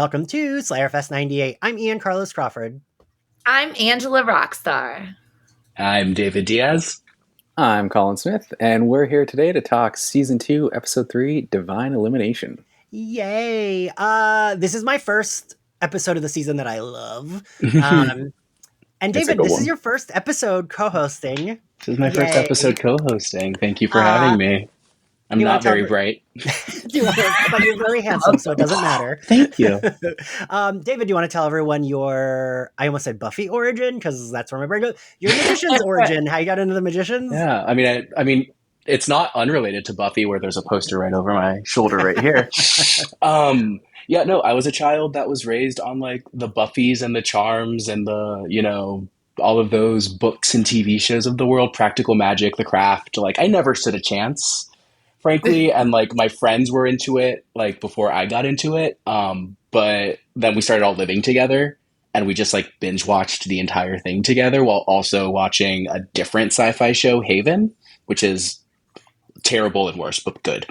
welcome to Slayerfest 98. I'm Ian Carlos Crawford. I'm Angela Rockstar. I'm David Diaz. I'm Colin Smith, and we're here today to talk Season 2, Episode 3, Divine Elimination. Yay! This is my first episode of the season that I love. And David, this is your first episode co-hosting. This is my first episode co-hosting. Thank you for having me. I'm not very bright. But you're very handsome, so it doesn't matter. Thank you. David, do you want to tell everyone your, I almost said Buffy origin, because that's where my brain goes. Your Magician's origin, how you got into the Magicians? Yeah, I mean, it's not unrelated to Buffy, where there's a poster right over my shoulder right here. Yeah, no, I was a child that was raised on like the Buffys and the Charms and the, all of those books and TV shows of the world, Practical Magic, The Craft. Like, I never stood a chance, frankly, and like my friends were into it like before I got into it. But then we started all living together, and we just like binge watched the entire thing together while also watching a different sci-fi show, Haven, which is terrible and worse, but good.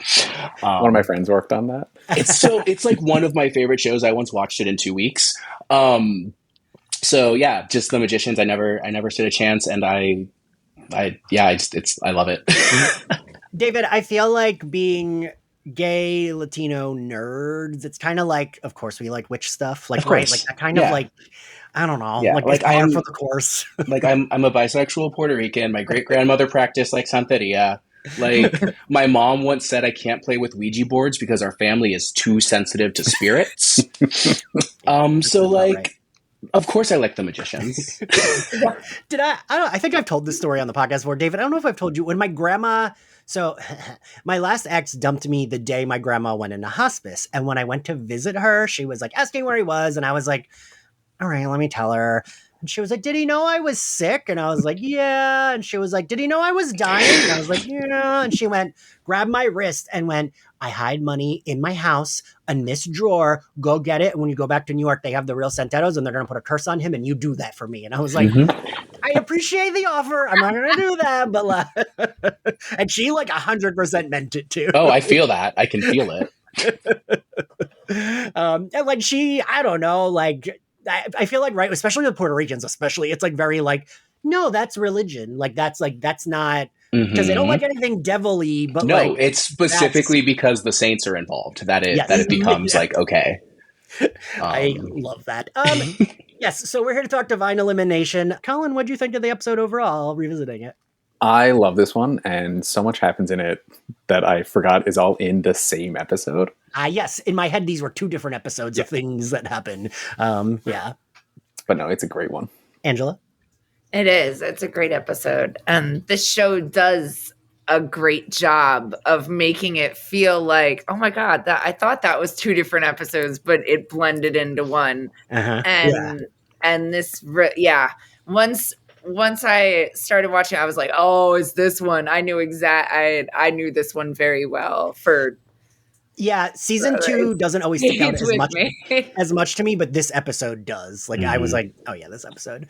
One of my friends worked on that. It's like one of my favorite shows. I once watched it in 2 weeks. So yeah, just The Magicians. I never stood a chance, and I love it. David, I feel like being gay Latino nerds, it's kind of like, of course, we like witch stuff, like right, like that kind of like, I don't know, like I'm for the course. Like I'm a bisexual Puerto Rican. My great grandmother practiced like Santeria. Like my mom once said, I can't play with Ouija boards because our family is too sensitive to spirits. So like. Right. Of course I like The Magicians. Did I don't know, I think I've told this story on the podcast before, David. I don't know if I've told you, when my grandma, so my last ex dumped me the day my grandma went into hospice. And when I went to visit her, she was like asking where he was. And I was like, all right, let me tell her. And she was like, did he know I was sick? And I was like, yeah. And she was like, did he know I was dying? And I was like, yeah. And she went, grabbed my wrist and went, I hide money in my house in this drawer. Go get it. And when you go back to New York, they have the real Santeros and they're going to put a curse on him. And you do that for me. And I was like, I appreciate the offer. I'm not going to do that. But and she like 100% meant it too. Oh, I feel that. I can feel it. And like she, I don't know, like, I feel like, right, especially with Puerto Ricans, especially, it's like very like, no, that's religion. Like, that's not, because they don't like anything devil-y, but no, like, it's specifically because the saints are involved that it becomes like, okay. I love that. Yes, so we're here to talk Divine Elimination. Colin, what do you think of the episode overall, revisiting it? I love this one, and so much happens in it that I forgot is all in the same episode. Yes, in my head, these were two different episodes of things that happen. Yeah. But no, it's a great one. Angela? It is. It's a great episode. And this show does a great job of making it feel like, oh my God, I thought that was two different episodes, but it blended into one. And this, once I started watching, I was like, oh, is this one? I knew I knew this one very well for. Yeah, season 2 doesn't always stick out as much to me, but this episode does. Like, I was like, oh yeah, this episode.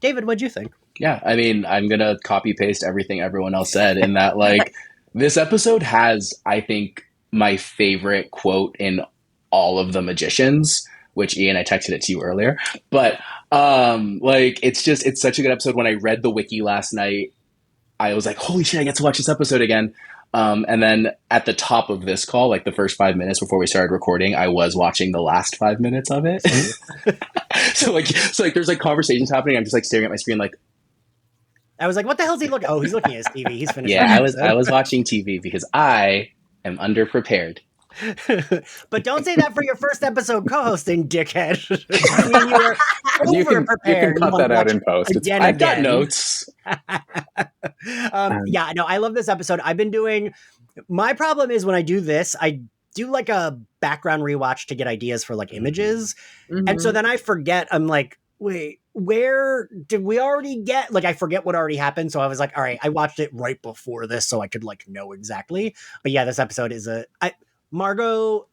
David, what'd you think? Yeah, I mean, I'm going to copy paste everything everyone else said in that, like, this episode has, I think, my favorite quote in all of The Magicians, which, Ian, I texted it to you earlier. But, like, it's such a good episode. When I read the wiki last night, I was like, holy shit, I get to watch this episode again. And then at the top of this call, like the first 5 minutes before we started recording, I was watching the last 5 minutes of it. so there's like conversations happening. I'm just like staring at my screen, like, I was like, what the hell is he looking? Oh, he's looking at his TV. He's finished. Yeah, I was watching TV because I am underprepared. But don't say that for your first episode co-hosting, dickhead. I mean, you were over-prepared. You can cut that out in post. I've got notes. Yeah, no, I love this episode. I've been doing, my problem is when I do this, I do like a background rewatch to get ideas for like images. And so then I forget, I'm like, wait, where did we already get, like, I forget what already happened. So I was like, all right, I watched it right before this so I could like know exactly. But yeah, this episode is Margot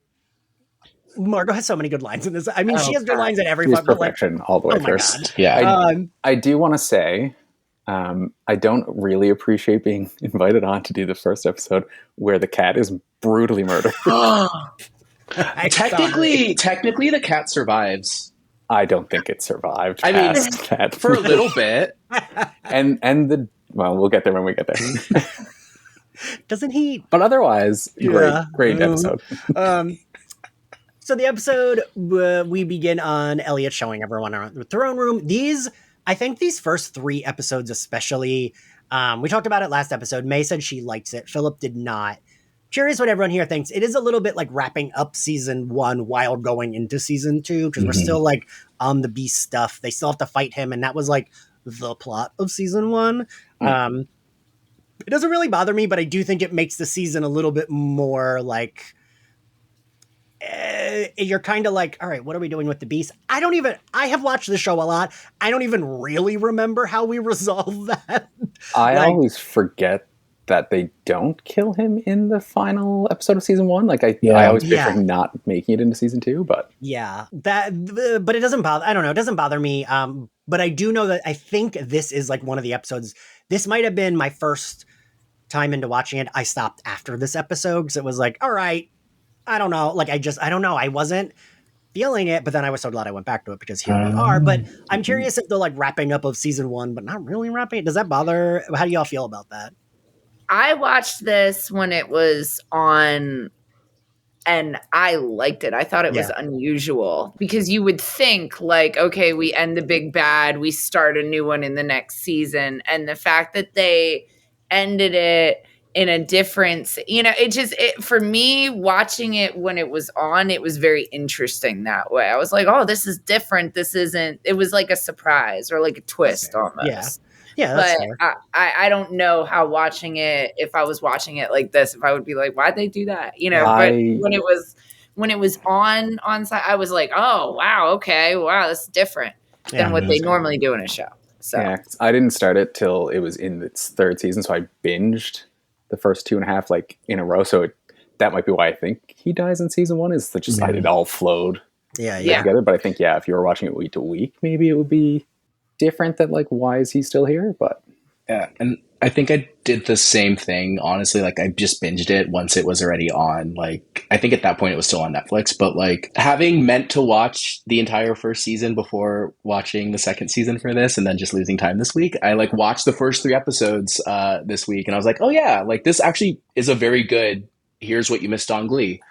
has so many good lines in this. I mean, she has good lines in every fucking perfection all the way through. Yeah. I do want to say, I don't really appreciate being invited on to do the first episode where the cat is brutally murdered. Technically, the cat survives. I don't think it survived. I mean, that. For a little bit. and the well, we'll get there when we get there. Doesn't he? But otherwise, great episode. So the episode, we begin on Elliot showing everyone around the throne room. I think these first 3 episodes especially, we talked about it last episode. May said she likes it. Philip did not. Curious what everyone here thinks. It is a little bit like wrapping up season 1 while going into season 2, because we're still like on the beast stuff. They still have to fight him, and that was like the plot of season 1. It doesn't really bother me, but I do think it makes the season a little bit more like, you're kind of like, all right, what are we doing with the beast? I have watched the show a lot. I don't even really remember how we resolve that. I always forget that they don't kill him in the final episode of season 1. Like I always picture him not making it into season 2, but yeah, but it doesn't bother. I don't know. It doesn't bother me. But I do know that I think this is like one of the episodes. This might have been my first time into watching it. I stopped after this episode because it was like, all right, I don't know. Like, I don't know. I wasn't feeling it, but then I was so glad I went back to it because here we are. But I'm curious if they're like wrapping up of season 1, but not really wrapping it. Does that bother? How do y'all feel about that? I watched this when it was on and I liked it. I thought it was unusual because you would think like, okay, we end the big bad, we start a new one in the next season. And the fact that they ended it in a difference, for me watching it when it was on, it was very interesting that way. I was like, oh, this is different. It was like a surprise or like a twist almost. Yeah, that's fair. I don't know how if I was watching it like this, if I would be like, why'd they do that? But when it was on site, I was like, oh, wow, okay, wow, that's different than what they normally do in a show. So yeah, I didn't start it till it was in its 3rd season, so I binged the first 2.5 like in a row. So that might be why I think he dies in season 1 is that just it all flowed together. But I think if you were watching it week to week, maybe it would be different than like why is he still here. But yeah, and I think I did the same thing, honestly. Like I just binged it once it was already on. Like I think at that point it was still on Netflix, but like having meant to watch the entire first season before watching the 2nd season for this and then just losing time this week, I like watched the first 3 episodes this week and I was like, oh yeah, like this actually is a very good here's what you missed on Glee.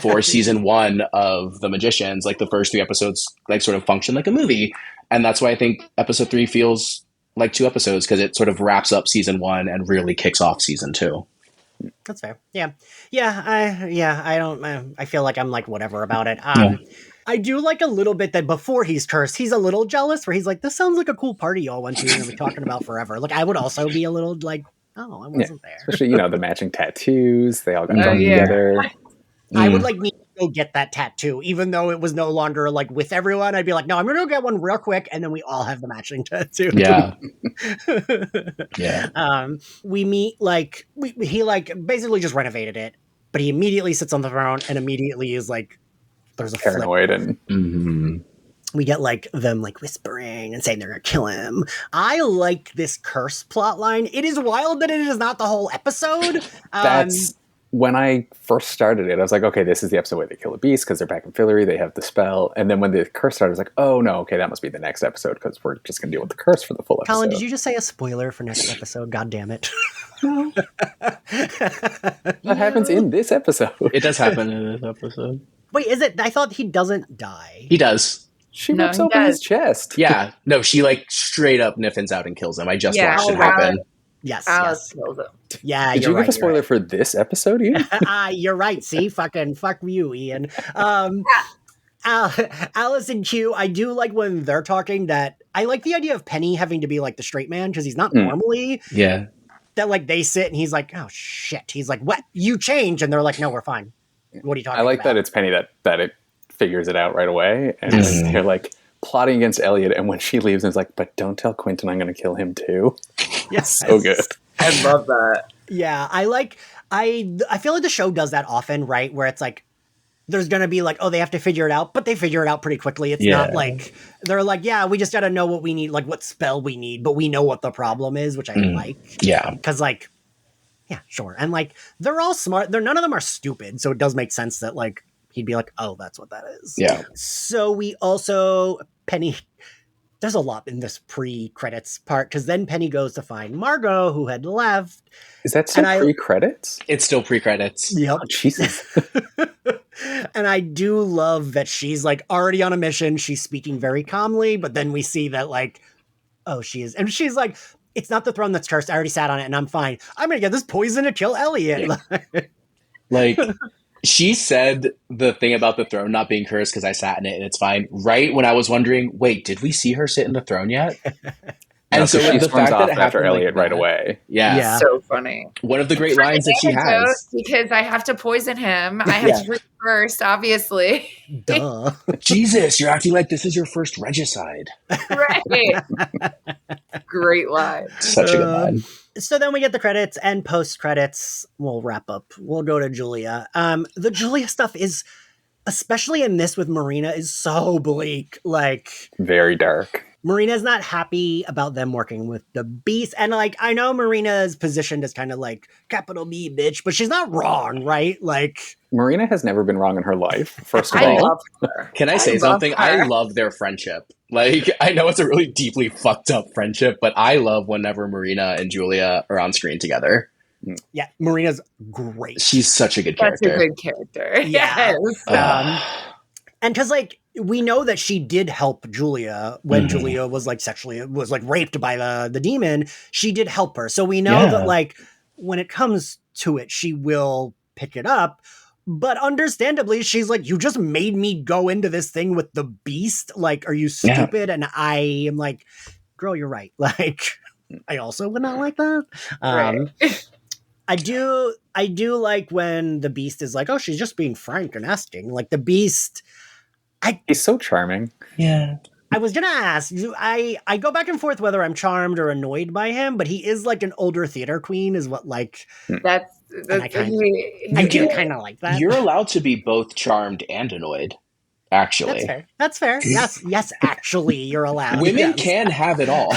For season 1 of The Magicians, like the first 3 episodes like sort of function like a movie. And that's why I think episode 3 feels like 2 episodes, because it sort of wraps up season 1 and really kicks off season 2. That's fair. Yeah. I feel like I'm like whatever about it. I do like a little bit that before he's cursed, he's a little jealous where he's like, this sounds like a cool party y'all went to and we're talking about forever. Like I would also be a little like, oh, I wasn't there. Especially, the matching tattoos. They all got done together. I would like need to go get that tattoo, even though it was no longer like with everyone. I'd be like, no, I'm gonna go get one real quick, and then we all have the matching tattoo. Yeah, we meet like he like basically just renovated it, but he immediately sits on the throne and immediately is like, there's a paranoid flip. And we get like them like whispering and saying they're gonna kill him. I like this curse plot line. It is wild that it is not the whole episode. That's when I first started it, I was like, okay, this is the episode where they kill a beast because they're back in Fillory, they have the spell. And then when the curse started, I was like, oh no, okay, that must be the next episode because we're just going to deal with the curse for the full episode. Colin, did you just say a spoiler for next episode? God damn it. No. That happens in this episode. It does happen in this episode. Wait, is it? I thought he doesn't die. He does. She rips open his chest. Yeah. No, she like straight up niffins out and kills him. I just watched it happen. Yes. Alice kills him. Yeah, Did you give a spoiler for this episode, Ian? You're right. See, fuck you, Ian. Alice and Q, I do like when they're talking that I like the idea of Penny having to be like the straight man because he's not normally. Yeah. That like they sit and he's like, oh shit. He's like, what? You change, and they're like, no, we're fine. What are you talking about? I like that it's Penny that it figures it out right away, and they're like plotting against Elliot, and when she leaves, it's like, but don't tell Quentin I'm going to kill him too. Yes. So good. I love that. Yeah, I feel like the show does that often, right? Where it's like, there's going to be like, oh, they have to figure it out, but they figure it out pretty quickly. It's not like, they're like, yeah, we just got to know what we need, like what spell we need, but we know what the problem is, which I like. Yeah. Because yeah, sure. And like, they're all smart. None of them are stupid. So it does make sense that like, he'd be like, oh, that's what that is. Yeah. So we also, Penny, there's a lot in this pre-credits part, because then Penny goes to find Margot, who had left. Is that still pre-credits? It's still pre-credits. Yep. Oh, Jesus. And I do love that she's like already on a mission. She's speaking very calmly, but then we see that like, oh, she is. And she's like, it's not the throne that's cursed. I already sat on it and I'm fine. I'm going to get this poison to kill Elliot. Yeah. Like, she said the thing about the throne not being cursed because I sat in it and it's fine. Right when I was wondering, wait, did we see her sit in the throne yet? And so she storms off after Elliot right away. Yeah. So funny. One of the great lines that she has. Because I have to poison him. I have to drink first, obviously. Duh. Jesus, you're acting like this is your first regicide. Right. Great line. Such a good line. So then we get the credits, and post-credits, we'll wrap up. We'll go to Julia. The Julia stuff is, especially in this with Marina, is so bleak. Like, very dark. Marina's not happy about them working with the Beast. And like, I know Marina's positioned as kind of like capital B bitch, but she's not wrong, right? Like, Marina has never been wrong in her life, first of I all. love her. Can I say something? I love their friendship. Like, I know it's a really deeply fucked up friendship, but I love whenever Marina and Julia are on screen together. Yeah, Marina's great. She's such a good character. That's a good character. Yeah. Yes. And because like, we know that she did help Julia when Julia was like was like raped by the demon. She did help her. So we know that like when it comes to it, she will pick it up. But understandably, she's like, you just made me go into this thing with the Beast. Like, are you stupid? Yeah. And I am like, girl, you're right. Like, I also would not like that. Right. I do like when the Beast is like, oh, she's just being frank and asking. Like the Beast, he's so charming. Yeah. I was gonna ask you. I go back and forth whether I'm charmed or annoyed by him, but he is like an older theater queen, is what like. That's I do kind of like that. You're allowed to be both charmed and annoyed. Actually, that's fair. Yes. Actually, you're allowed. Women can have it all.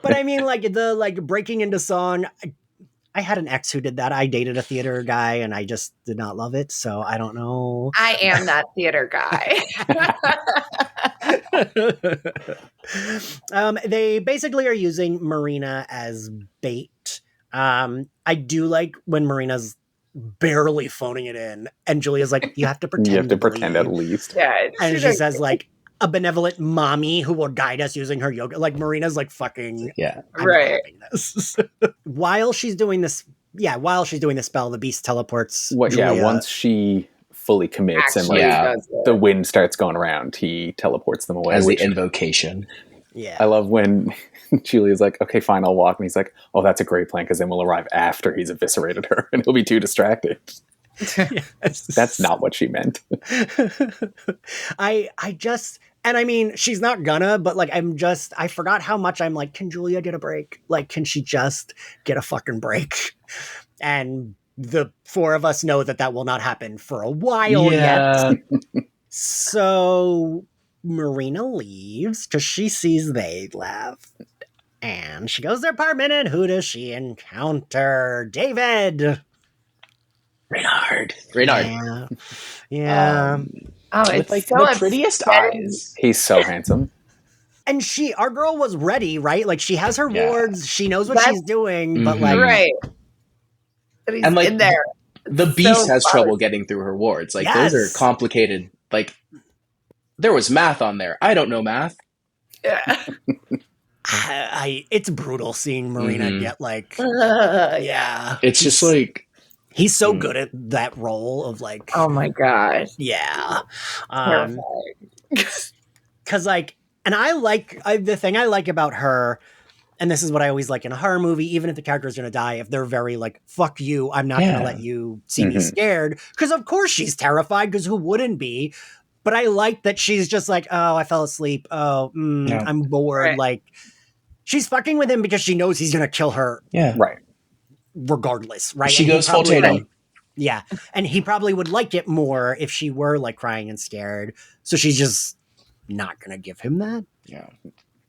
But I mean, like the breaking into song. I had an ex who did that. I dated a theater guy and I just did not love it. So I don't know. I am that theater guy. They basically are using Marina as bait. I do like when Marina's barely phoning it in and Julia's like, you have to pretend. You have to pretend at least. Yeah. And she says like, a benevolent mommy who will guide us using her yoga. Like Marina's like fucking right. While she's doing this spell, the Beast teleports. Once she fully commits and the wind starts going around, he teleports them away. As the invocation. Yeah. I love when Julia's like, okay, fine, I'll walk. And he's like, oh, that's a great plan because then we'll arrive after he's eviscerated her and he'll be too distracted. Yes. That's not what she meant. And I mean, she's not gonna, but like, I forgot how much I'm like, can Julia get a break? Like, can she just get a fucking break? And the four of us know that will not happen for a while yet. So Marina leaves because she sees they left. And she goes to their apartment, and who does she encounter? David! Reynard. Yeah. It's like so the prettiest eyes. He's so handsome. And our girl was ready, right? Like she has her wards, she knows what she's doing, but like right. But he's in there. The Beast has trouble getting through her wards. Like those are complicated. Like there was math on there. I don't know math. Yeah. It's brutal seeing Marina get like It's just like he's so good at that role of like, oh my god, because like, and the thing I like about her, and this is what I always like in a horror movie, even if the character is going to die, if they're very like, fuck you, I'm not going to let you see me scared, because of course she's terrified, because who wouldn't be? But I like that she's just like, oh, I fell asleep, I'm bored, right. Like she's fucking with him because she knows he's going to kill her. Yeah, right. Regardless, right? She goes full Tatum. Yeah. And he probably would like it more if she were like crying and scared. So she's just not gonna give him that. Yeah.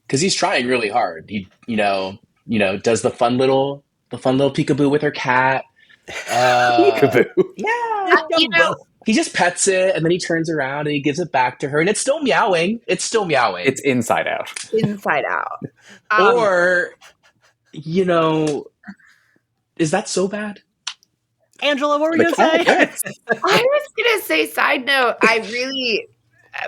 Because he's trying really hard. He does the fun little peekaboo with her cat. Peekaboo. Yeah. You know, he just pets it and then he turns around and he gives it back to her and it's still meowing. It's Inside Out. Inside Out. Or, you know, is that so bad? Angela, what were you going to say? Yes. I was going to say, side note, I really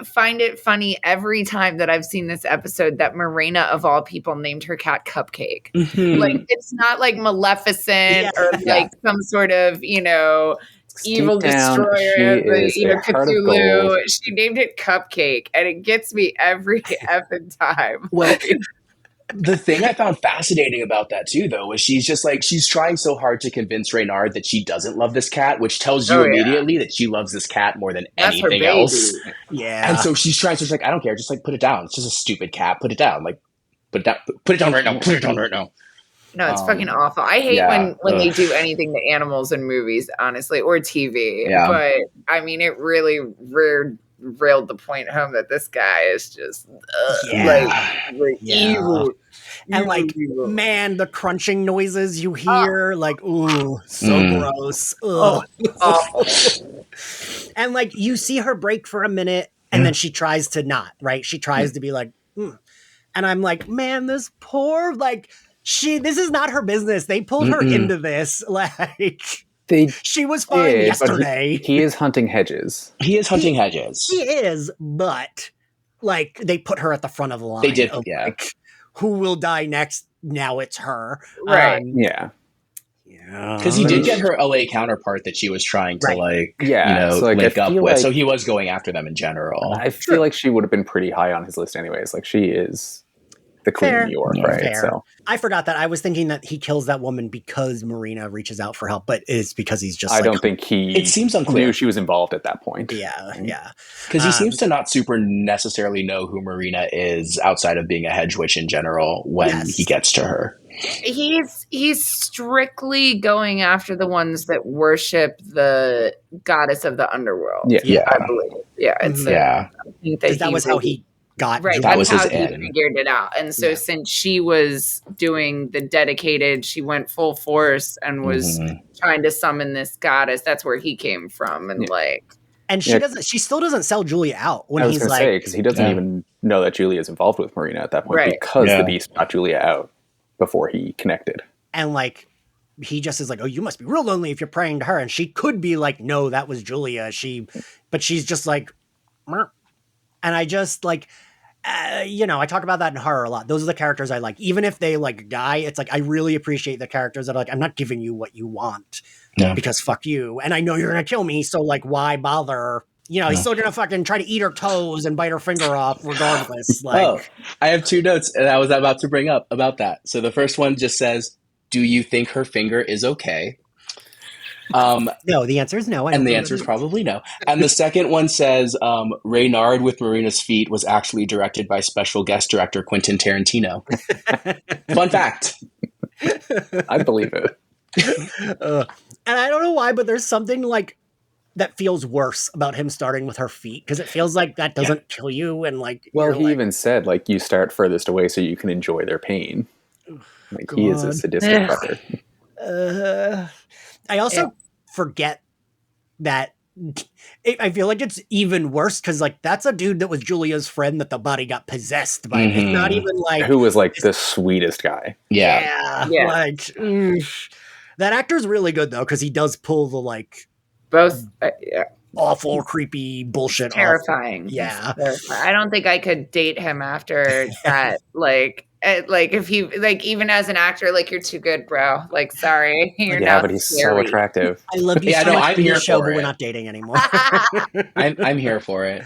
find it funny every time that I've seen this episode that Marina, of all people, named her cat Cupcake. Mm-hmm. Like, it's not like Maleficent or like some sort of, evil destroyer, Cthulhu. She named it Cupcake, and it gets me every effing time. Well, the thing I found fascinating about that too, though, is she's just like, she's trying so hard to convince Reynard that she doesn't love this cat, which tells you immediately that she loves this cat more than anything else. Yeah. And so she's like, I don't care, just like put it down. It's just a stupid cat. Put it down. Like, put it down right now. Put it down right now. No, it's fucking awful. I hate when they do anything to animals in movies, honestly, or TV. Yeah. But I mean, it really railed the point home that this guy is just evil. And man, the crunching noises you hear, ooh, so gross. And you see her break for a minute and then she tries to not, right? She tries to be like, and I'm like, man, this poor, this is not her business. They pulled her into this. She was fine yesterday. He is hunting hedges. He is hunting hedges. He is, but they put her at the front of the line. They did, who will die next? Now it's her. Right. Yeah. Because he did get her LA counterpart that she was trying to link up with. So he was going after them in general. I feel like she would have been pretty high on his list anyways. She is the Queen of New York, right? Fair. So I forgot that. I was thinking that he kills that woman because Marina reaches out for help, but it's because he's just I don't think he it seems unclear. Knew she was involved at that point. Yeah. Because he seems to not super necessarily know who Marina is outside of being a hedge witch in general when he gets to her. He's strictly going after the ones that worship the goddess of the underworld. Yeah. I believe. Yeah. It's I think that was how he got right. That That's was how his he end. figured it out. And so since she was doing the dedicated, she went full force and was trying to summon this goddess. That's where he came from. And and she still doesn't sell Julia out when he's because he doesn't even know that Julia is involved with Marina at that point because the beast got Julia out before he connected. And he just is like, oh, you must be real lonely if you're praying to her. And she could be like, no, that was Julia. But she's just like, Meh. And I just I talk about that in horror a lot. Those are the characters I like. Even if they die, it's I really appreciate the characters that are I'm not giving you what you want because fuck you. And I know you're going to kill me. So why bother? He's still going to fucking try to eat her toes and bite her finger off regardless. I have two notes and I was about to bring up about that. So the first one just says, do you think her finger is okay? No, the answer is no. And the answer is probably no. And the second one says, Reynard with Marina's feet was actually directed by special guest director Quentin Tarantino. Fun fact. I believe it. And I don't know why, but there's something that feels worse about him starting with her feet because it feels like that doesn't kill you. And he even said you start furthest away so you can enjoy their pain. He is a sadistic fucker. I also forget that I feel like it's even worse because that's a dude that was Julia's friend that the body got possessed by. It's not even who was the sweetest guy. Yeah. That actor's really good though because he does pull the both awful, creepy bullshit. Terrifying. Yeah. I don't think I could date him after that. If he even as an actor, you're too good, bro. Sorry, you're not. But he's scary. so attractive. I love you so much. I'm here show, but we're not dating anymore. I'm here for it.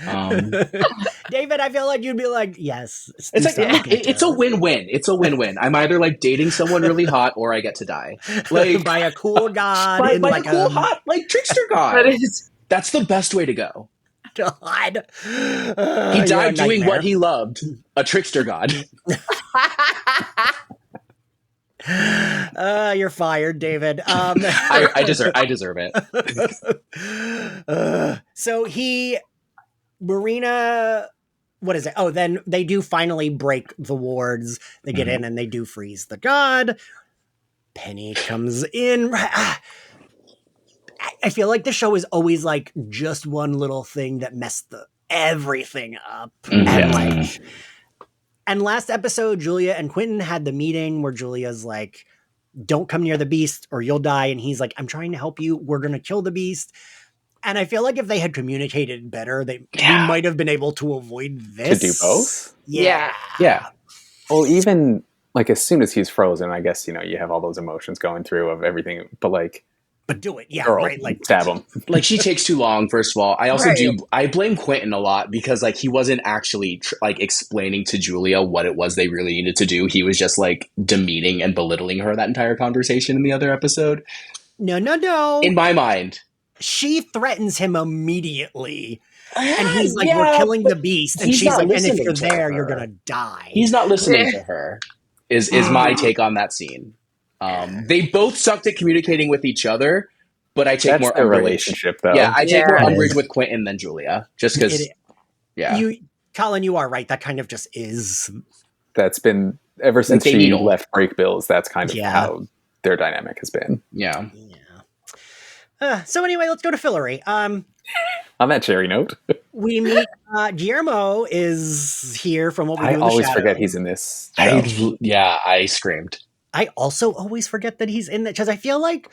David, I feel like you'd be yes. It's it's a win-win. It's a win-win. I'm either dating someone really hot or I get to die. By a cool god. By a cool hot trickster god. That's the best way to go. God. He died doing what he loved. A trickster god. You're fired, David. I deserve it. So Marina, what is it? Oh, then they do finally break the wards. They get in and they do freeze the god. Penny comes in. I feel like the show is always like just one little thing that messed everything up. And last episode, Julia and Quentin had the meeting where Julia's like, don't come near the beast or you'll die. And he's like, I'm trying to help you. We're going to kill the beast. And I feel like if they had communicated better, we might have been able to avoid this. To do both? Yeah. Well, even like as soon as he's frozen, I guess, you have all those emotions going through of everything, but do it. Yeah. girl, right. Like stab him. Like she takes too long. First of all, I also I blame Quentin a lot because like he wasn't actually like explaining to Julia what it was they really needed to do. He was just like demeaning and belittling her that entire conversation in the other episode. No. In my mind. She threatens him immediately. And he's like, we're killing the beast. And she's like, and if you're there, you're going to die. He's not listening to her, is my take on that scene. They both sucked at communicating with each other, but I take more umbrage. Relationship, though. Yeah, I take more umbrage with Quentin than Julia, just because. Colin, you are right. That kind of just is. That's been ever since she left Break Bills. That's kind of how their dynamic has been. Yeah. So anyway, let's go to Fillory. On that cherry note, we meet Guillermo is here from What We Do in the Shadows. I always forget he's in this. I screamed. I also always forget that he's in that because I feel like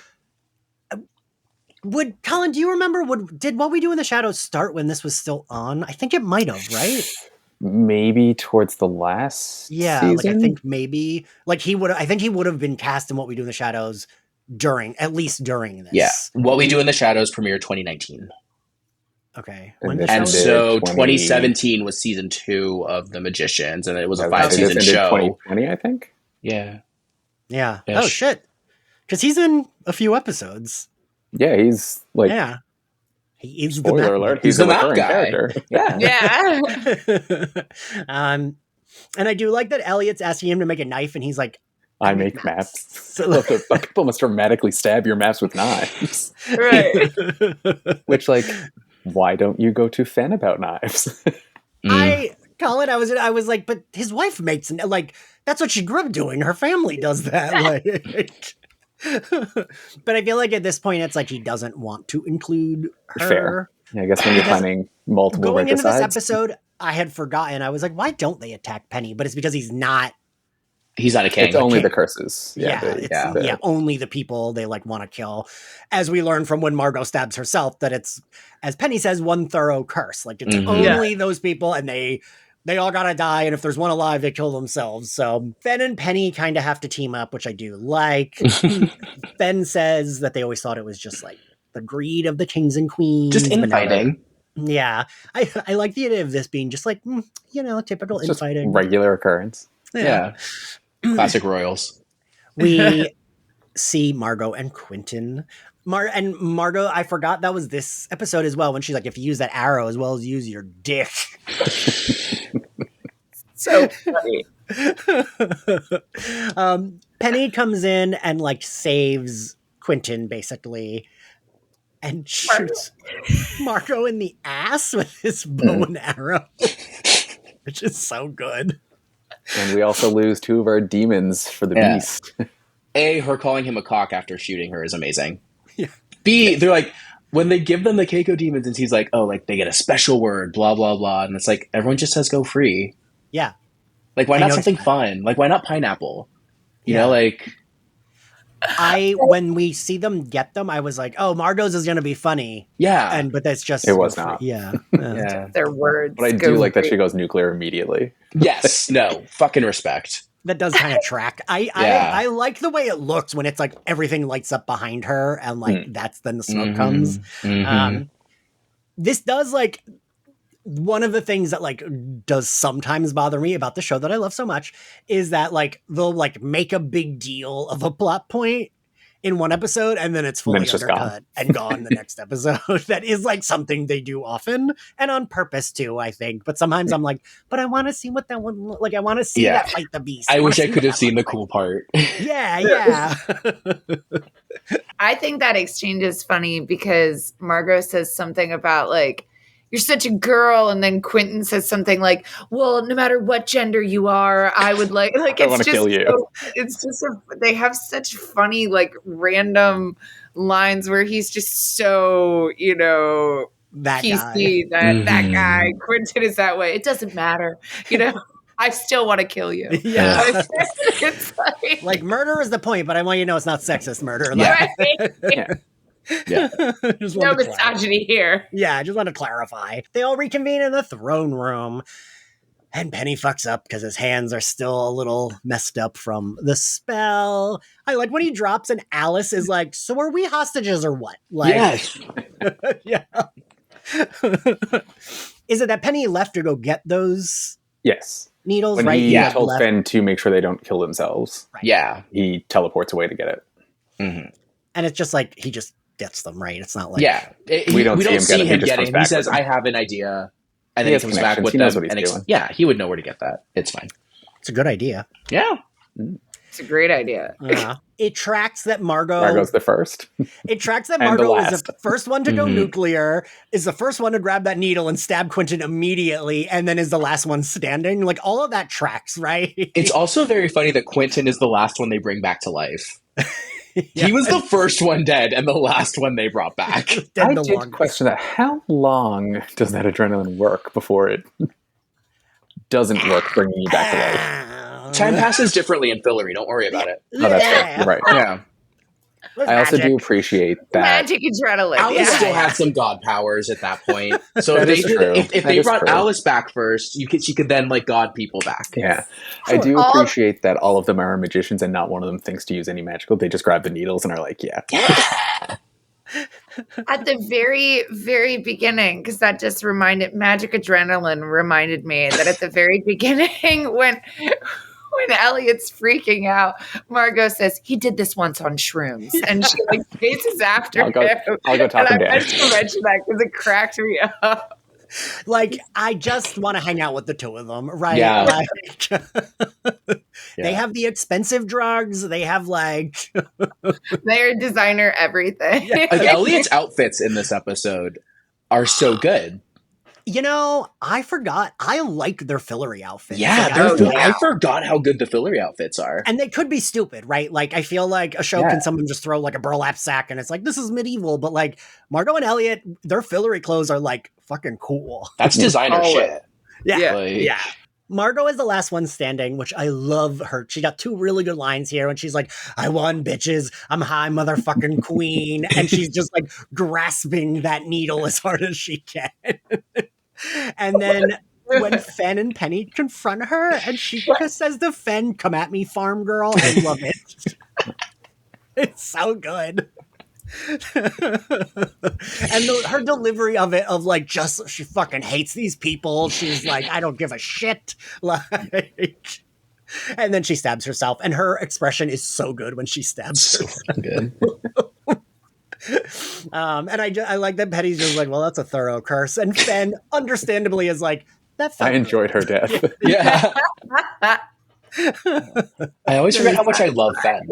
Colin, do you remember did What We Do in the Shadows start when this was still on? I think it might have, right? Maybe towards the last season? Like I think maybe like he would have been cast in What We Do in the Shadows at least during this. Yeah. What We Do in the Shadows premiered 2019. Okay. And so 2017 was season 2 of The Magicians, and it was a 5-season show. 2020, I think. Yeah. Yeah. Ish. Oh shit. Because he's in a few episodes. Yeah, he's like. Yeah. He is spoiler alert. He's the map guy. Character. Yeah. And I do like that Elliot's asking him to make a knife, and he's like, I make maps. So people must dramatically stab your maps with knives. Right. Which, like, why don't you go to Fen about knives? Colin, I was like, but his wife makes, like, that's what she grew up doing. Her family does that. Like, but I feel like at this point, it's like he doesn't want to include her. Fair. Yeah, I guess when you're finding multiple going into this episode, I had forgotten. I was like, why don't they attack Penny? But it's because he's not a king. It's only the curses. Yeah, only the people they like want to kill. As we learn from when Margot stabs herself, that it's, as Penny says, one thorough curse. Like it's only those people, and they all gotta die. And if there's one alive, they kill themselves. So Fen and Penny kind of have to team up, which I do like. Fen says that they always thought it was just like the greed of the kings and queens, just infighting. Yeah, I like the idea of this being just like typical it's infighting, regular occurrence. Yeah. Classic royals. We see Margot and Quentin. Margot, I forgot that was this episode as well, when she's like, if you use that arrow as well as use your dick. So funny. Penny comes in and like saves Quentin basically and shoots Margot in the ass with his bow and arrow, which is so good. And we also lose 2 of our demons for the beast. A, her calling him a cock after shooting her is amazing. Yeah. B, they're like, when they give them the Keiko demons, and he's like, oh, like they get a special word, blah, blah, blah. And it's like, everyone just says go free. Yeah. Like, why not something fun? Like, why not pineapple? You know, like. When we see them get them, I was like, oh, Margot's is going to be funny. Yeah. But that's just. It was not. Yeah. Their words. But I do like that she goes nuclear immediately. Yes. No. Fucking respect. That does kind of track. I like the way it looks when it's like everything lights up behind her and like that's then the smoke comes. This does like one of the things that like does sometimes bother me about the show that I love so much is that like they'll like make a big deal of a plot point in one episode and then it's fully undercut and gone the next episode. That is like something they do often and on purpose too, I think. But sometimes I'm like, but I want to see what that one like. I want to see that fight the beast. I wish I could have seen the cool part. Yeah. I think that exchange is funny because Margot says something about like, you're such a girl, and then Quentin says something like, well, no matter what gender you are, I would like I want to kill you. It's just they have such funny like random lines where he's just so, that PC, guy. that guy. Quentin is that way. It doesn't matter. I still want to kill you. Yeah. It's like murder is the point, but I want you to know it's not sexist murder. Yeah. Yeah. No misogyny here. Yeah, I just want to clarify. They all reconvene in the throne room. And Penny fucks up because his hands are still a little messed up from the spell. I like when he drops and Alice is like, so are we hostages or what? Like, yes. Yeah. Is it that Penny left to go get those needles? When he told Fenn to make sure they don't kill themselves. Right. Yeah. He teleports away to get it. Mm-hmm. And it's just like, he just gets them, right? It's not like... Yeah. We don't see him get it. He says, I have an idea. And then he comes back with them. He knows what he's doing. Yeah, he would know where to get that. It's fine. It's a good idea. Yeah. It's a great idea. It tracks that Margot's the first. It tracks that Margot is the first one to go nuclear, is the first one to grab that needle and stab Quentin immediately, and then is the last one standing. Like, all of that tracks, right? It's also very funny that Quentin is the last one they bring back to life. He was the first one dead and the last one they brought back. I did question that. How long does that adrenaline work before it doesn't work bringing you back to life? Time passes differently in Fillory. Don't worry about it. Oh, that's fair. You're right. Yeah. I also do appreciate that. Magic adrenaline. Alice still had some god powers at that point. So if they brought Alice back first, she could then like god people back. Yeah. I do appreciate that all of them are magicians and not one of them thinks to use any magical. They just grab the needles and are like, yeah. At the very, very beginning, because that just magic adrenaline reminded me that at the very beginning when Elliot's freaking out, Margot says, he did this once on shrooms. And she like chases after him. I'll go talk him down. I meant to mention that because it cracked me up. Like, I just want to hang out with the two of them, right? Yeah. Like, they have the expensive drugs. They have like... They're designer everything. Like, Elliot's outfits in this episode are so good. I forgot. I like their Fillory outfits. Yeah, I forgot how good the Fillory outfits are. And they could be stupid, right? Like, I feel like a show can someone just throw like a burlap sack and it's like, this is medieval. But like, Margot and Elliot, their Fillory clothes are like fucking cool. That's designer shit. Yeah. Margot is the last one standing, which I love her. She got two really good lines here when she's like, I won, bitches. I'm high motherfucking queen. And she's just like grasping that needle as hard as she can. And then when Fenn and Penny confront her and she says to Fenn, come at me, farm girl. I love it. It's so good. And her delivery of it, of like, just, she fucking hates these people. She's like, I don't give a shit. Like, and then she stabs herself. And her expression is so good when she stabs herself. So good. And I like that Penny's just like, well, that's a thorough curse. And Fenn, understandably, is like, that felt I enjoyed her death. Yeah. I always forget how much I love Fenn.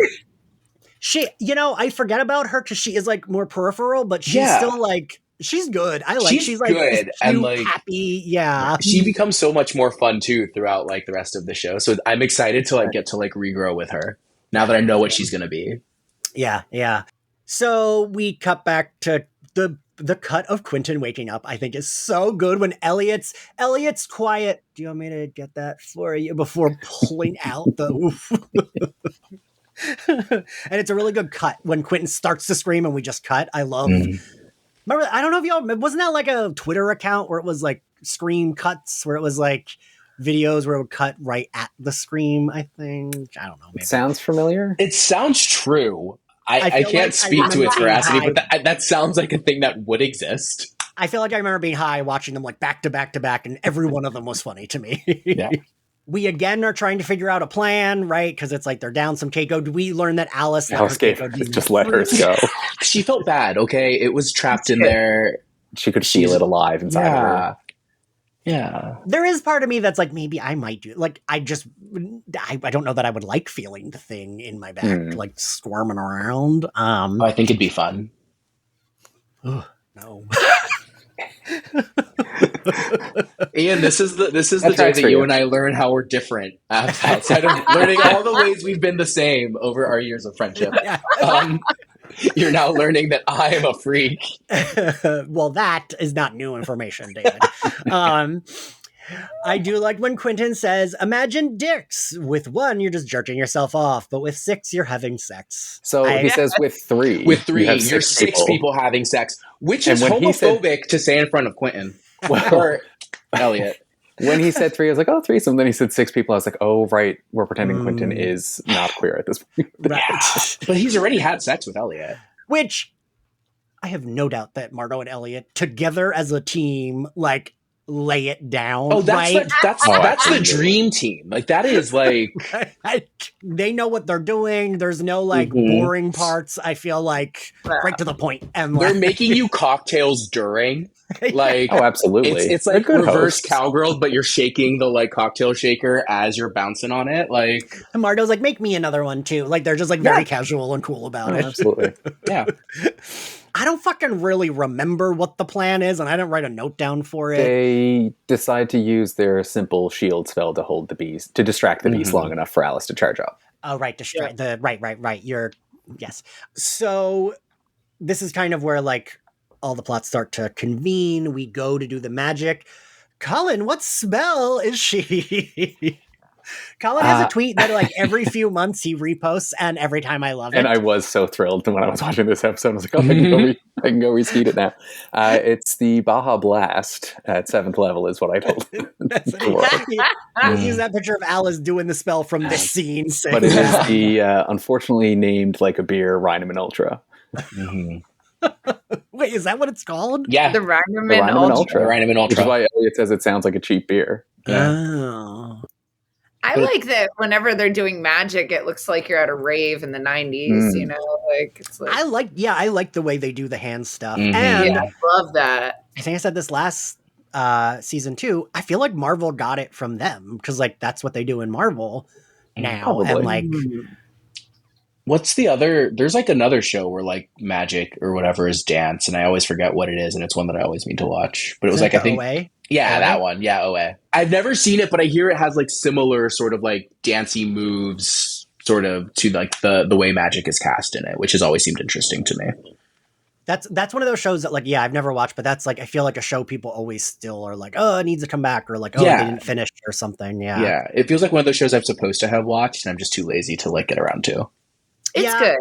She, I forget about her because she is like more peripheral, but she's still like, she's good. She's like good cute, and like happy. Yeah. She becomes so much more fun too throughout like the rest of the show. So I'm excited to like get to like regrow with her now that I know what she's going to be. Yeah. Yeah. So we cut back to the cut of Quentin waking up, I think is so good when Elliot's quiet. Do you want me to get that for you before pulling out the oof? And it's a really good cut when Quentin starts to scream and we just cut. I love. Remember, I don't know if y'all, wasn't that like a Twitter account where it was like scream cuts, where it was like videos where it would cut right at the scream, I think. I don't know. Maybe. It sounds familiar. It sounds true. I can't speak to its veracity, but that sounds like a thing that would exist. I feel like I remember being high watching them like back to back to back, and every one of them was funny to me. Yeah. We again are trying to figure out a plan, right? Because it's like they're down some Keiko. Do we learn that Alice just let her go? She felt bad, okay? It was trapped in there. She could feel it alive inside of her. Yeah. There is part of me that's like, maybe I might do, like, I don't know that I would like feeling the thing in my back, like squirming around. I think it'd be fun. No. Ian, this is the day that you and I learn how we're different outside of learning all the ways we've been the same over our years of friendship. You're now learning that I am a freak. Well, that is not new information, David. I do like when Quentin says, imagine dicks. With one, you're just jerking yourself off, but with 6, you're having sex. So he says with 3. With 3, have you're 6 people having sex, which is when homophobic to say in front of Quentin. Or Elliot. When he said 3, I was like, oh, threesome. Then he said 6 people. I was like, oh, right. We're pretending Quentin is not queer at this point. Right. But he's already had sex with Elliot. Which I have no doubt that Margot and Elliot together as a team, like, lay it down. Oh, that's right? That's the dream team. Like, that is like they know what they're doing. There's no like boring parts. I feel like right to the point. And they're making you cocktails during. Like, oh, absolutely. It's like reverse cowgirl, but you're shaking the like cocktail shaker as you're bouncing on it. Like, and Margo's like, make me another one too. Like, they're just like very casual and cool about it. Absolutely. Yeah. I don't fucking really remember what the plan is, and I didn't write a note down for it. They decide to use their simple shield spell to hold the beast, to distract the beast long enough for Alice to charge up. Oh, right. Right. Yes. So this is kind of where like all the plots start to convene. We go to do the magic. Colin, what spell is she? Colin has a tweet that like every few months he reposts, and every time I love it. And I was so thrilled when I was watching this episode. I was like, oh, I can go reseed it now. It's the Baja Blast at 7th level is what I told him. Use that picture of Alice doing the spell from this scene. But it is the unfortunately named like a beer Rhinoman Ultra. Wait, is that what it's called? Yeah. The Rhinoman Ultra. The Rhinoman Ultra. Which is why Elliot says it sounds like a cheap beer. Yeah. Oh. I like that whenever they're doing magic, it looks like you're at a rave in the 90s, you know? Like, it's like... I like the way they do the hand stuff. Mm-hmm. And I love that. I think I said this last season too. I feel like Marvel got it from them, because like that's what they do in Marvel now. Probably. And like... What's the other? There's like another show where like magic or whatever is dance, and I always forget what it is, and it's one that I always mean to watch. But it was like, I think, yeah, that one, yeah, OA. I've never seen it, but I hear it has like similar sort of like dancey moves, sort of to like the way magic is cast in it, which has always seemed interesting to me. That's one of those shows that like, yeah, I've never watched, but that's like, I feel like a show people always still are like, oh, it needs to come back, or like, oh, they didn't finish or something. Yeah, yeah, it feels like one of those shows I'm supposed to have watched, and I'm just too lazy to like get around to. It's good.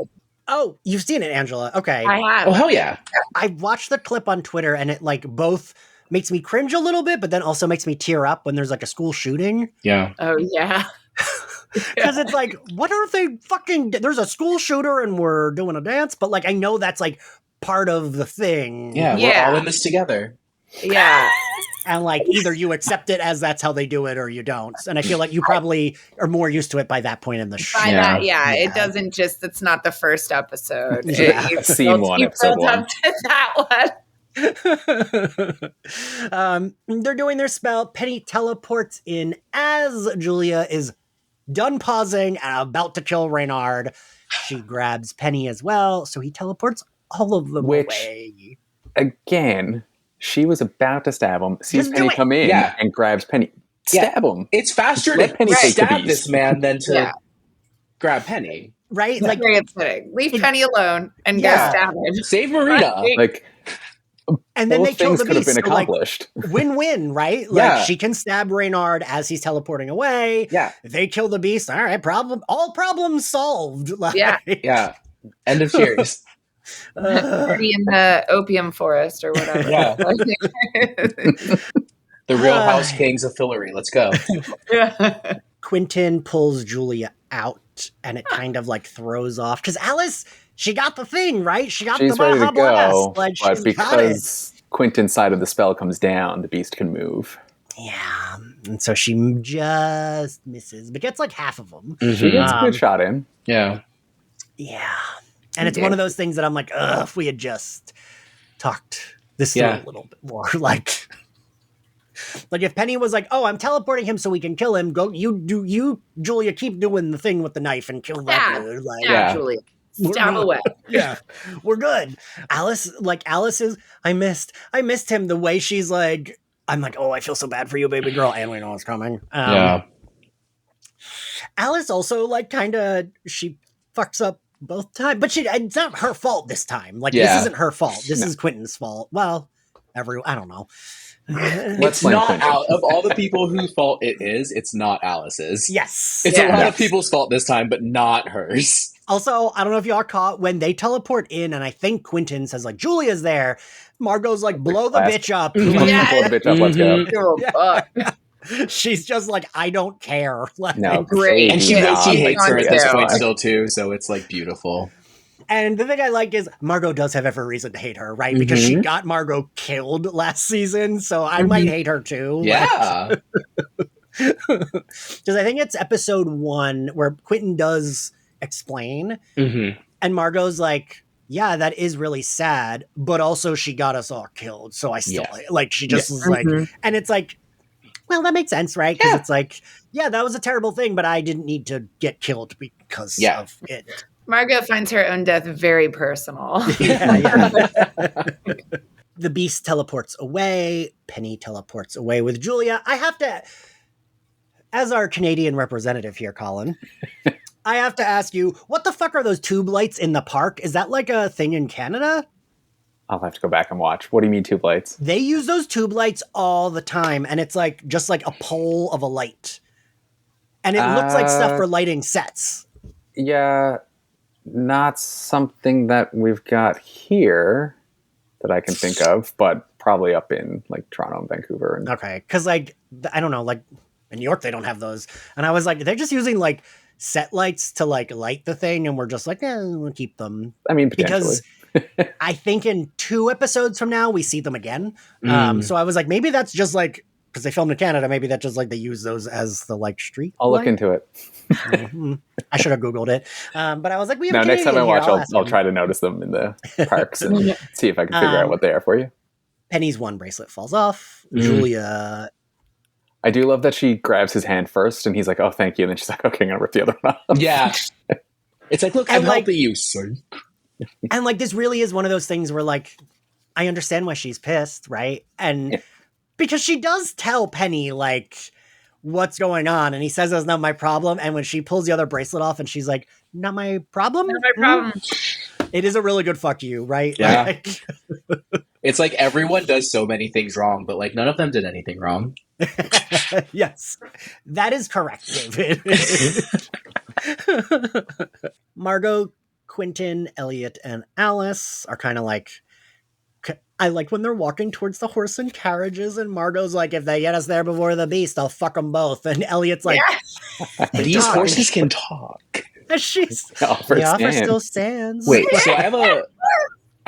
Oh, you've seen it, Angela. Okay. I have. Oh, hell yeah. I watched the clip on Twitter, and it like both makes me cringe a little bit, but then also makes me tear up when there's like a school shooting. Yeah. Oh, yeah. Because it's like, what are they fucking... There's a school shooter and we're doing a dance, but like, I know that's like part of the thing. Yeah, we're all in this together. Yeah. And like, either you accept it as that's how they do it or you don't. And I feel like you probably are more used to it by that point in the show. It doesn't just, it's not the first episode. Scene 1, episode 1. That one. They're doing their spell. Penny teleports in as Julia is done pausing and about to kill Reynard. She grabs Penny as well, so he teleports all of them away. Again... She was about to stab him, sees Penny come in, and grabs Penny. Stab him. It's faster to Penny stab this man than to grab Penny. Right? Like, very upsetting. Leave Penny alone and go stab him. Save Marina. Like, and then they kill the could have been beast. accomplished. So like, win-win, right? Like, she can stab Reynard as he's teleporting away. Yeah. They kill the beast. All right, all problems solved. Like, yeah. End of series. Party in the opium forest or whatever. Yeah. The Real House Kings of Fillory. Let's go. Quentin pulls Julia out, and it kind of like throws off because Alice, she got the thing, right? She's the Baja Blast. Like, but because Quentin's side of the spell comes down, the beast can move. Yeah, and so she just misses, but gets like half of them. She gets a good shot in. Yeah. Yeah. And it's one of those things that I'm like, ugh, if we had just talked this through a little bit more. Like if Penny was like, oh, I'm teleporting him so we can kill him. Go, Julia, keep doing the thing with the knife and kill that dude. Like, Julia. Stab away. Yeah. We're good. Alice is, I missed him the way she's like, I'm like, oh, I feel so bad for you, baby girl. And we know it's coming. Alice also like kind of, she fucks up both times. But it's not her fault this time. Like, this isn't her fault. This is Quentin's fault. Well, I don't know. It's not of all the people whose fault it is, it's not Alice's. Yes. It's a lot of people's fault this time, but not hers. Also, I don't know if y'all caught when they teleport in, and I think Quentin says, like, Julia's there. Margot's like, blow the bitch up. Blow the bitch up, let's go. She's just like, I don't care. Like, no, great. And she hates her at this point still, too, so it's, like, beautiful. And the thing I like is Margot does have every reason to hate her, right? Because she got Margot killed last season, so I might hate her too. Yeah. Because I think it's episode 1 where Quentin does explain, and Margot's like, yeah, that is really sad, but also she got us all killed, so I still like, she just was like, and it's like, well, that makes sense, right? Because it's like, yeah, that was a terrible thing, but I didn't need to get killed because of it. Margot finds her own death very personal. The Beast teleports away. Penny teleports away with Julia. I have to, as our Canadian representative here, Colin, I have to ask you, what the fuck are those tube lights in the park? Is that like a thing in Canada? I'll have to go back and watch. What do you mean tube lights? They use those tube lights all the time, and it's like just like a pole of a light. And it looks like stuff for lighting sets. Yeah. Not something that we've got here that I can think of, but probably up in like Toronto and Vancouver. Okay, because like, I don't know, like in New York they don't have those, and I was like, they're just using like set lights to like light the thing, and we're just like, we'll keep them. I mean, potentially. Because I think in 2 episodes from now we see them again. So I was like, maybe that's just like, because they filmed in Canada, maybe that's just like they use those as the like street. I'll look into it. I should have Googled it. But I was like, next time I watch, I'll try to notice them in the parks and see if I can figure out what they are for you. Penny's one bracelet falls off. Julia. I do love that she grabs his hand first and he's like, oh, thank you. And then she's like, okay, I'm going to rip the other one off. Yeah. It's like, look, I'm helping you, sir. And like, this really is one of those things where like, I understand why she's pissed, right? And because she does tell Penny, like, what's going on, and he says that's not my problem, and when she pulls the other bracelet off and she's like, not my problem? Not my problem. It is a really good fuck you, right? Yeah. Like, it's like everyone does so many things wrong, but like none of them did anything wrong. Yes. That is correct, David. Margot, Quentin, Elliot, and Alice are kind of like, I like when they're walking towards the horse and carriages, and Margot's like, if they get us there before the Beast, I'll fuck them both. And Elliot's like, these horses can talk. And she's, the offer still stands. Wait, so I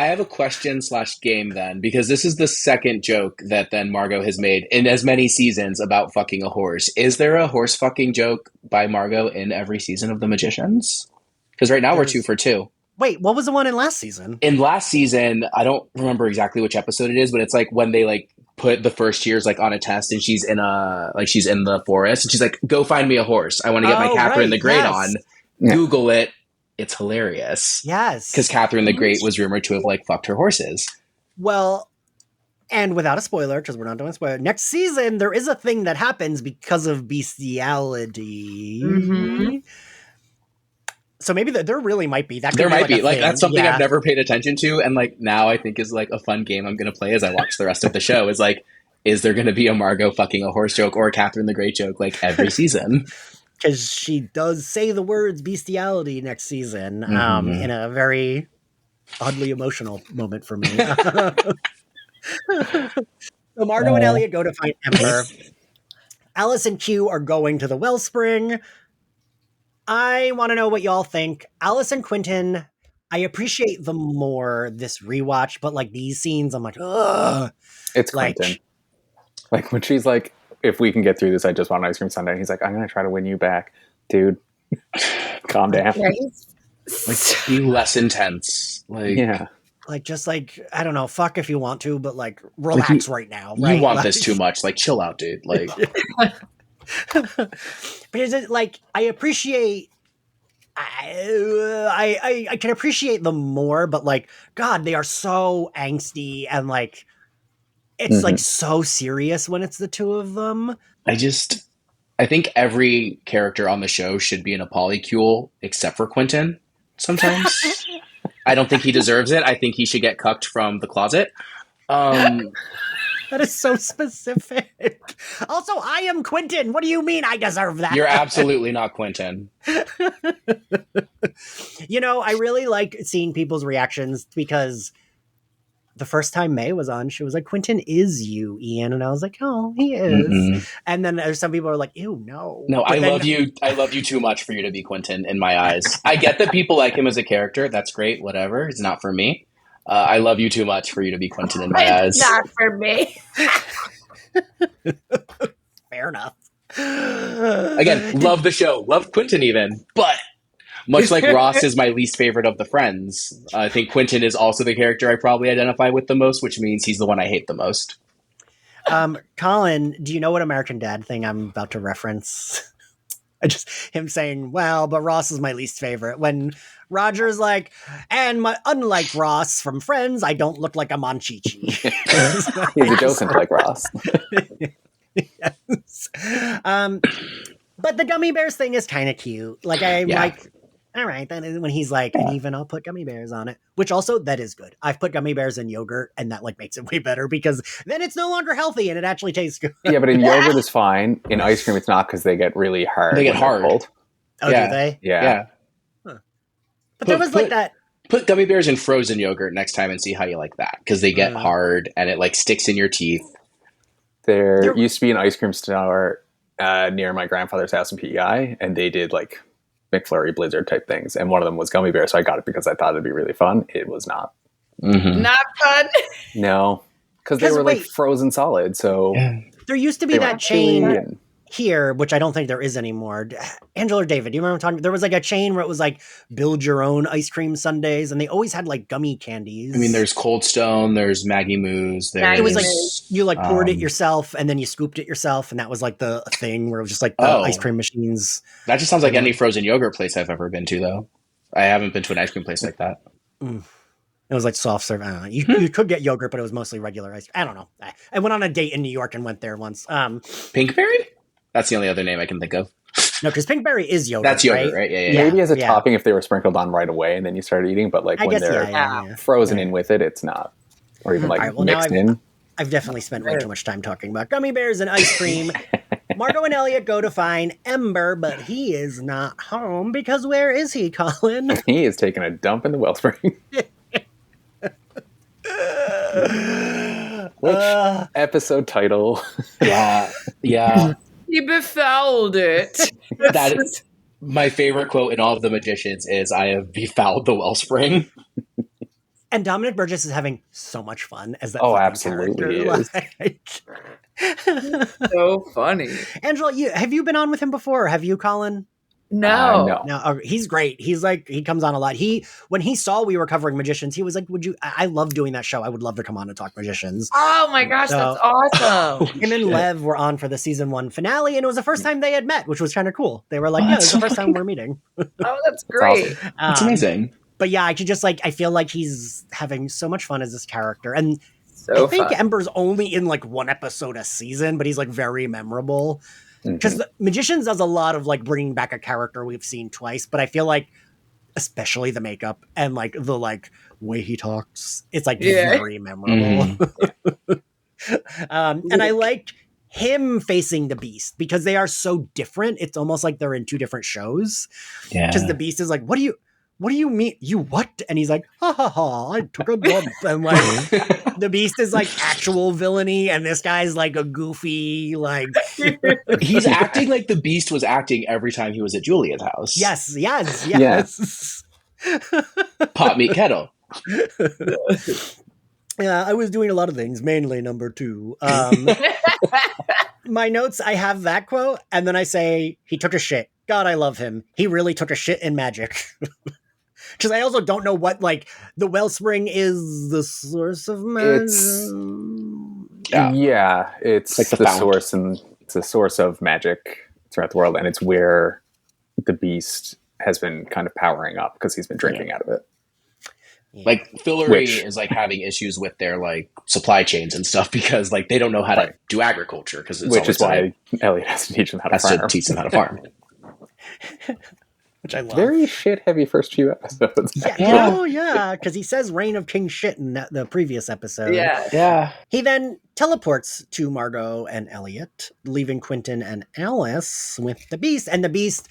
have a question / game then, because this is the second joke that then Margot has made in as many seasons about fucking a horse. Is there a horse fucking joke by Margot in every season of The Magicians? Because right now we're 2 for 2. Wait, what was the one in last season? In last season, I don't remember exactly which episode it is, but it's like when they like put the first years like on a test, and she's in the forest, and she's like, "Go find me a horse. I want to get my Catherine the Great on." Yeah. Google it. It's hilarious. Yes, because Catherine the Great was rumored to have like fucked her horses. Well, and without a spoiler, because we're not doing a spoiler, next season there is a thing that happens because of bestiality. Mm-hmm. So maybe there really might be that. There might be like that's something I've never paid attention to, and like now I think is like a fun game I'm going to play as I watch the rest of the show. Is like, is there going to be a Margot fucking a horse joke or a Catherine the Great joke like every season? Because she does say the words bestiality next season in a very oddly emotional moment for me. So Margot and Elliot go to find Ember. Alice and Q are going to the wellspring. I want to know what y'all think. Alice and Quentin, I appreciate them more this rewatch, but like these scenes, I'm like, ugh. It's Quentin. Like when she's like, if we can get through this, I just want an ice cream sundae. And he's like, I'm going to try to win you back. Dude, calm down. Like, be less intense. Like, yeah. Like, just like, I don't know, fuck if you want to, but like, relax right now. Right? You want like, this too much. Like, chill out, dude. Like, because it, like, I appreciate, I can appreciate them more, but like, God, they are so angsty and like, it's like so serious when it's the two of them. I think every character on the show should be in a polycule except for Quentin. sometimes. I don't think he deserves it. I think he should get cucked from the closet. That is so specific. Also, I am Quentin. What do you mean I deserve that? You're absolutely not Quentin. You know, I really like seeing people's reactions because the first time May was on, she was like, Quentin is you, Ian. And I was like, oh, he is. Mm-mm. And then there's some people are like, ew, no. No, I love you. I love you too much for you to be Quentin in my eyes. I get that people like him as a character. That's great. Whatever. It's not for me. I love you too much for you to be Quentin in my eyes. Not for me. Fair enough. Again, love the show. Love Quentin even. But much like Ross is my least favorite of the friends, I think Quentin is also the character I probably identify with the most, which means he's the one I hate the most. Colin, do you know what American Dad thing I'm about to reference? Just him saying, well, but Ross is my least favorite. When Roger's like, and unlike Ross from Friends, I don't look like a Monchichi. He's a docent like Ross. Yes. But the gummy bears thing is kind of cute. Like, I'm like, all right. Then when he's like, and even I'll put gummy bears on it, which also that is good. I've put gummy bears in yogurt and that like makes it way better because then it's no longer healthy and it actually tastes good. Yeah, but in yogurt it's fine. In ice cream it's not because they get really hard. They get hard. Oh, do they? Yeah. Huh. But there was like that. Put gummy bears in frozen yogurt next time and see how you like that because they get hard and it like sticks in your teeth. There used to be an ice cream store near my grandfather's house in PEI, and they did like McFlurry Blizzard type things, and one of them was gummy bear, so I got it because I thought it'd be really fun. It was not. Mm-hmm. Not fun? No, because they were like frozen solid, so... There used to be that chain here, which I don't think there is anymore. Angela or David, do you remember talking? There was like a chain where it was like build your own ice cream sundaes, and they always had like gummy candies. I mean, there's Cold Stone, there's Maggie Moo's. It was like you like poured it yourself, and then you scooped it yourself, and that was like the thing where it was just like the ice cream machines. That just sounds like any frozen yogurt place I've ever been to, though. I haven't been to an ice cream place like that. It was like soft serve. I don't know. You could get yogurt, but it was mostly regular ice. I don't know. I went on a date in New York and went there once. Pinkberry? That's the only other name I can think of. No, because Pinkberry is yogurt. That's yogurt, right? Yeah. Maybe as a topping if they were sprinkled on right away and then you started eating, but like when they're frozen in with it, it's not. Or even like mixed in. I've definitely spent way too much time talking about gummy bears and ice cream. Margot and Elliot go to find Ember, but he is not home because where is he, Colin? He is taking a dump in the wellspring. Which episode title? Yeah. He befouled it. That is my favorite quote in all of The Magicians is, I have befouled the wellspring. And Dominic Burgess is having so much fun as that. Oh, absolutely is. So funny. Angela, have you been on with him before? Or have you, Colin? No. He's great. He's like, he comes on a lot. When he saw we were covering Magicians, he was like, I love doing that show. I would love to come on and talk Magicians. Oh my gosh, that's awesome. Him and Lev were on for the season 1 finale, and it was the first time they had met, which was kind of cool. They were like, this is the first time we're meeting. Oh, that's great. That's awesome. That's amazing. But yeah, I could just like, I feel like he's having so much fun as this character. And I think Ember's only in like 1 episode a season, but he's like very memorable. Because Magicians does a lot of like bringing back a character we've seen twice, but I feel like especially the makeup and like the like way he talks, it's like very memorable. And I like him facing the Beast because they are so different. It's almost like they're in 2 different shows. Yeah. Because the Beast is like, what do you mean? You what? And he's like, ha ha ha, I took a dump. And like, the Beast is like actual villainy, and this guy's like a goofy, like. He's acting like the Beast was acting every time he was at Julia's house. Yes. Pot meat kettle. Yeah, I was doing a lot of things, mainly number 2. My notes, I have that quote, and then I say, he took a shit. God, I love him. He really took a shit in magic. Because I also don't know what, like, the wellspring is the source of magic. It's like the source, and it's a source of magic throughout the world, and it's where the Beast has been kind of powering up because he's been drinking out of it. Like Fillory is like having issues with their like supply chains and stuff because like they don't know how to do agriculture because which is why Elliot has to teach them how to farm. To teach them how to farm. which I love. Very shit-heavy first few episodes. Yeah, because he says "Reign of King Shit" in the previous episode. Yeah. He then teleports to Margot and Elliot, leaving Quentin and Alice with the Beast. And the Beast,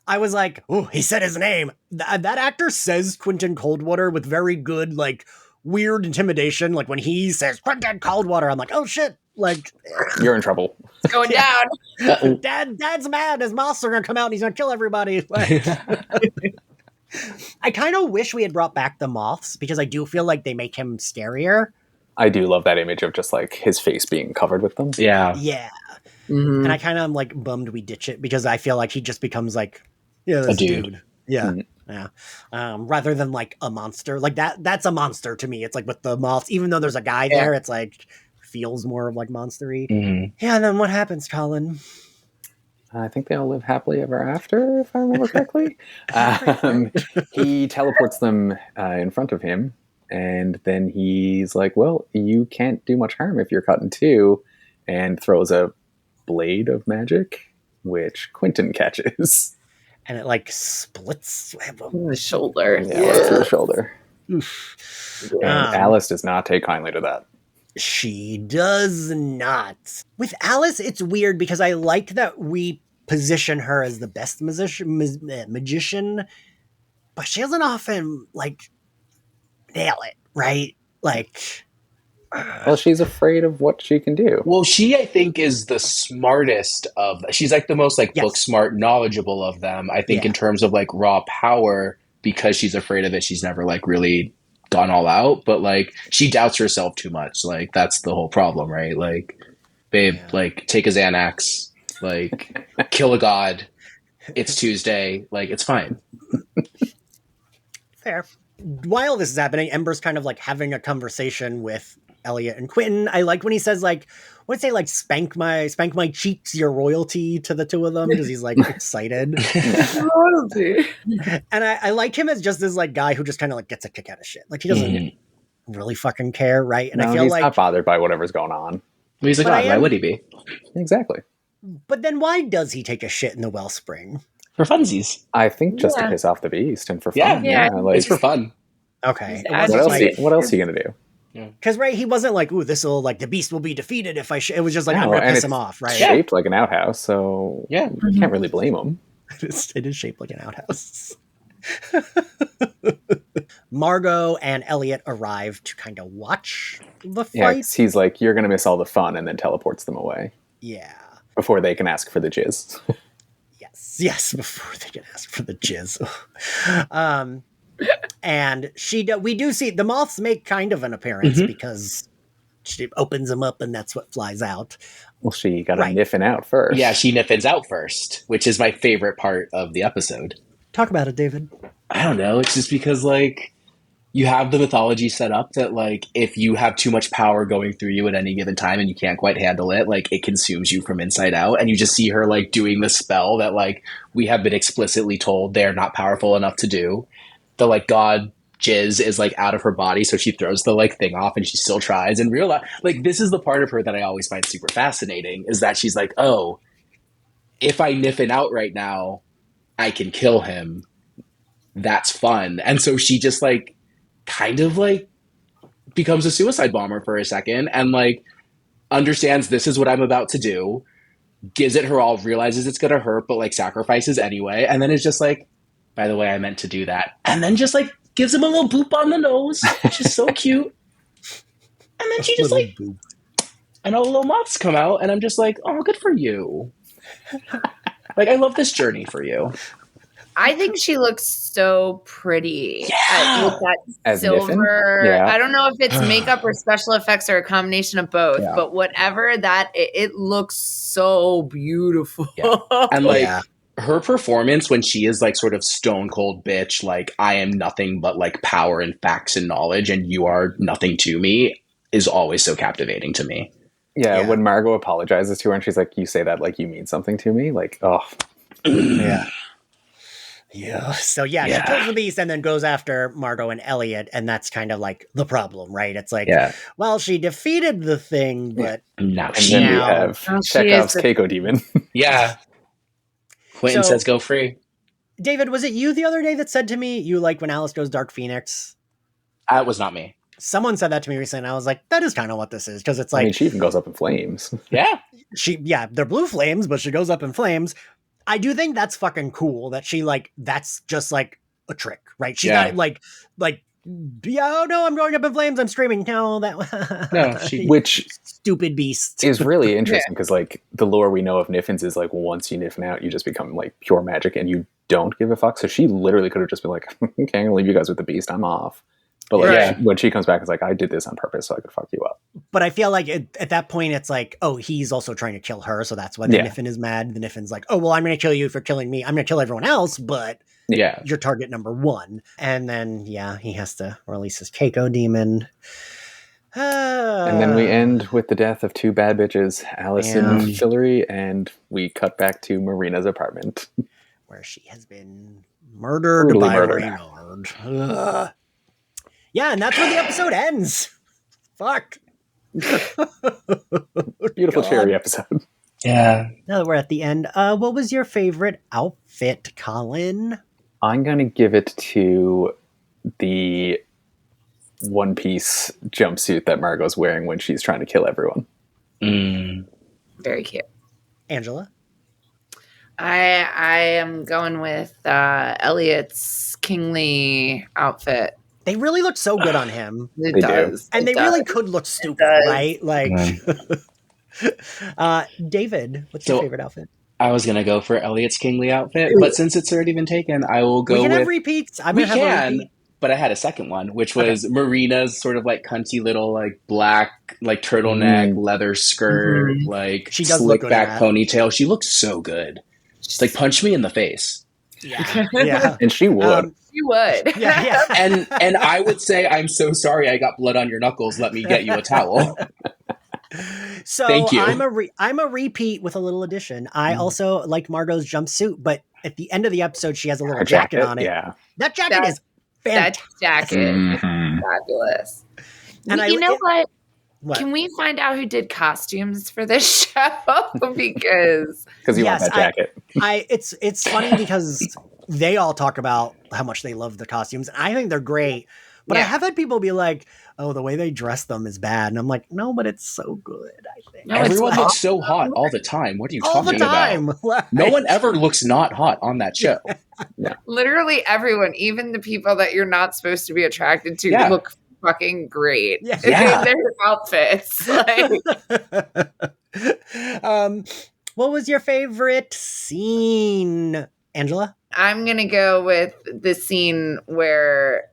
I was like, oh, he said his name. That actor says Quentin Coldwater with very good, like, weird intimidation. Like, when he says Quentin Coldwater, I'm like, oh, shit. Like, you're in trouble. It's going down. Dad's mad. His monsters are going to come out and he's going to kill everybody. Like, I kind of wish we had brought back the moths because I do feel like they make him scarier. I do love that image of just like his face being covered with them. Yeah. Mm-hmm. And I kind of am like bummed we ditch it because I feel like he just becomes like, this a dude. Yeah. Rather than like a monster. Like that's a monster to me. It's like with the moths, even though there's a guy there, it's like feels more of like monster-y. Yeah, and then what happens, Colin? I think they all live happily ever after, if I remember correctly. He teleports them in front of him, and then he's like, well, you can't do much harm if you're cut in two, and throws a blade of magic, which Quentin catches. And it like splits the shoulder. Yeah, the shoulder. And Alice does not take kindly to that. She does not. With Alice, it's weird because I like that we position her as the best magician, but she doesn't often like nail it, right? Like, well, she's afraid of what she can do. Well, she, I think, is the smartest of them. She's like the most like book smart, knowledgeable of them. I think in terms of like raw power, because she's afraid of it, she's never like really gone all out, but like she doubts herself too much. Like that's the whole problem, right? Like, babe, like take a Xanax, like kill a god. It's Tuesday, like it's fine. Fair. While this is happening, Ember's kind of like having a conversation with Elliot and Quentin. I like when he says like, what'd say like spank my cheeks, your royalty to the two of them because he's like excited. Royalty. And I like him as just this like guy who just kind of like gets a kick out of shit. Like he doesn't really fucking care, right? And I feel he's like not bothered by whatever's going on. He's like, why would he be? Exactly. But then why does he take a shit in the wellspring? For funsies. I think just to piss off the Beast and for fun. Yeah. Like, it's for fun. Okay. What else are you gonna do? Because he wasn't like, ooh, this will like the Beast will be defeated if I. It was just like I'm gonna piss him off, right? Shaped like an outhouse, so you can't really blame him. It is shaped like an outhouse. Margot and Elliot arrive to kind of watch the fight. Yeah, he's like, you're gonna miss all the fun, and then teleports them away. Yeah. Before they can ask for the jizz. Yes, before they can ask for the jizz. And we do see the moths make kind of an appearance because she opens them up and that's what flies out. Well, she got to niffin out first. Yeah, she niffins out first, which is my favorite part of the episode. Talk about it, David. I don't know. It's just because like you have the mythology set up that like if you have too much power going through you at any given time and you can't quite handle it, like it consumes you from inside out. And you just see her like doing the spell that like we have been explicitly told they're not powerful enough to do. The like god jizz is like out of her body, so she throws the like thing off and she still tries and realize like this is the part of her that I always find super fascinating is that she's like, oh, if I niffin out right now, I can kill him. That's fun. And so she just like kind of like becomes a suicide bomber for a second and like understands this is what I'm about to do, gives it her all, realizes it's gonna hurt, but like sacrifices anyway, and then it's just like, by the way, I meant to do that. And then just like gives him a little boop on the nose, which is so cute. And then she just like, boop. And all the little moths come out and I'm just like, oh, good for you. Like, I love this journey for you. I think she looks so pretty with that as silver. I don't know if it's makeup or special effects or a combination of both, but whatever that, it looks so beautiful. And like her performance when she is like sort of stone cold bitch, like I am nothing but like power and facts and knowledge and you are nothing to me is always so captivating to me. Yeah, when Margot apologizes to her and she's like, you say that like you mean something to me? Like, oh. Yeah. So she kills the Beast and then goes after Margot and Elliot, and that's kind of like the problem, right? It's like, well, she defeated the thing, but now we have Chekhov's Keiko Demon. Quentin says go free. David, was it you the other day that said to me, you like when Alice goes Dark Phoenix? That was not me. Someone said that to me recently, and I was like, that is kind of what this is. Because it's like... I mean, she even goes up in flames. Yeah. They're blue flames, but she goes up in flames. I do think that's fucking cool that she, like, that's just, like, a trick, right? She's not, like, yeah, oh no, I'm going up in flames, I'm screaming. No, which stupid beast is really interesting because like the lore we know of Niffins is like once you Niffin out, you just become like pure magic and you don't give a fuck. So she literally could have just been like, okay, I'm gonna leave you guys with the beast, I'm off. But like when she comes back, it's like, I did this on purpose so I could fuck you up. But I feel like at that point, it's like, oh, he's also trying to kill her, so that's why the Niffin is mad. The Niffin's like, oh, well, I'm going to kill you for killing me. I'm going to kill everyone else, but you're target number one. And then, he has to release his Keiko demon. And then we end with the death of two bad bitches, Alice and Fillory, and we cut back to Marina's apartment. Where she has been murdered by Reynard. Yeah, and that's where the episode ends. Fuck. Beautiful cherry episode. Yeah. Now that we're at the end, what was your favorite outfit, Colin? I'm going to give it to the One Piece jumpsuit that Margot's wearing when she's trying to kill everyone. Very cute. Angela? I am going with Elliot's kingly outfit. They really look so good on him. It does. And they really could look stupid, right? Like, David, what's your favorite outfit? I was going to go for Elliot's kingly outfit, but since it's already been taken, I will go with... We can have repeats. We can, but I had a second one, which was Marina's sort of like cunty little like black, like turtleneck, leather skirt, like she does slick back ponytail. She looks so good. It's like, punch me in the face. Yeah. And she would. She would. Yeah. And I would say, I'm so sorry I got blood on your knuckles. Let me get you a towel. So thank you. I'm a repeat with a little addition. I also like Margot's jumpsuit, but at the end of the episode, she has a little jacket on it. Yeah. That jacket is fantastic. That jacket is fabulous. And you know what? Can we find out who did costumes for this show? because you want that jacket. It's funny because they all talk about how much they love the costumes. And I think they're great. But I have had people be like, oh, the way they dress them is bad. And I'm like, no, but it's so good, I think. No, everyone looks so hot all the time. What are you talking about? Right. No one ever looks not hot on that show. Yeah. Literally everyone, even the people that you're not supposed to be attracted to, look fucking great. Yeah. Their outfits. Like. What was your favorite scene, Angela? I'm going to go with the scene where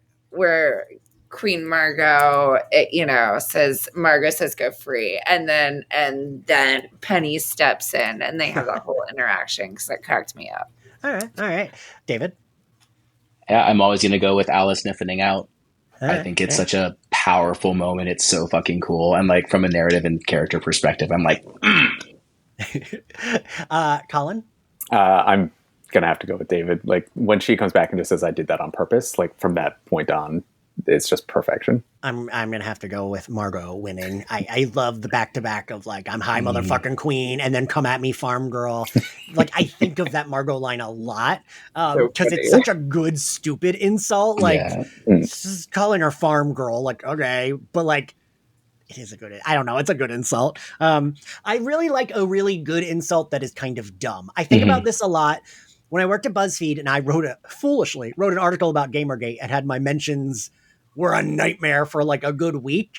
Queen Margot, Margot says go free. And then Penny steps in and they have that whole interaction because that cracked me up. All right. David? Yeah, I'm always going to go with Alice niffining out. I think it's such a powerful moment. It's so fucking cool. And like from a narrative and character perspective, I'm like, Colin? I'm gonna have to go with David. Like when she comes back and just says, I did that on purpose, like from that point on, it's just perfection. I'm gonna have to go with Margot winning. I love the back-to-back of like, I'm high motherfucking queen, and then come at me, farm girl. Like I think of that Margot line a lot because it's such a good stupid insult. Like just calling her farm girl, like okay, but like it is a good. I don't know. It's a good insult. I really like a really good insult that is kind of dumb. I think about this a lot. When I worked at BuzzFeed and I foolishly wrote an article about Gamergate and had my mentions were a nightmare for like a good week,